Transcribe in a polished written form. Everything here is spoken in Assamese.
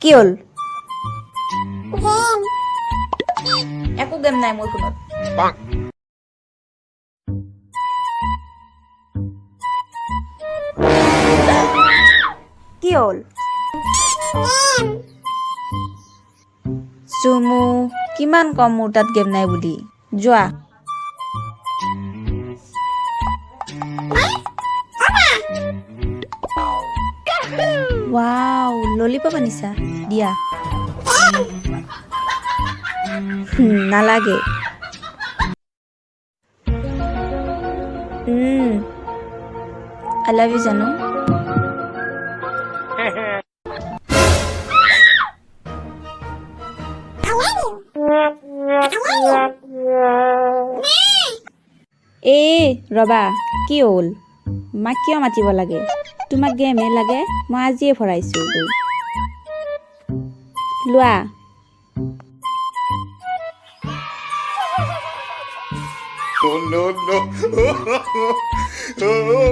কি হ'ল একো গেম নাই মোৰ ফোনত কি হ'ল চুমু কিমান কম মোৰ তাত গেম নাই বুলি যোৱা ৱাও ললিপপ আনিছা দিয়া নালাগে I love you জানো ৰবা কি হ'ল মাক কিয় মাতিব লাগে তোমাক গেমহে লাগে মই আজিয়ে ভৰাইছো লোৱা No, no, no.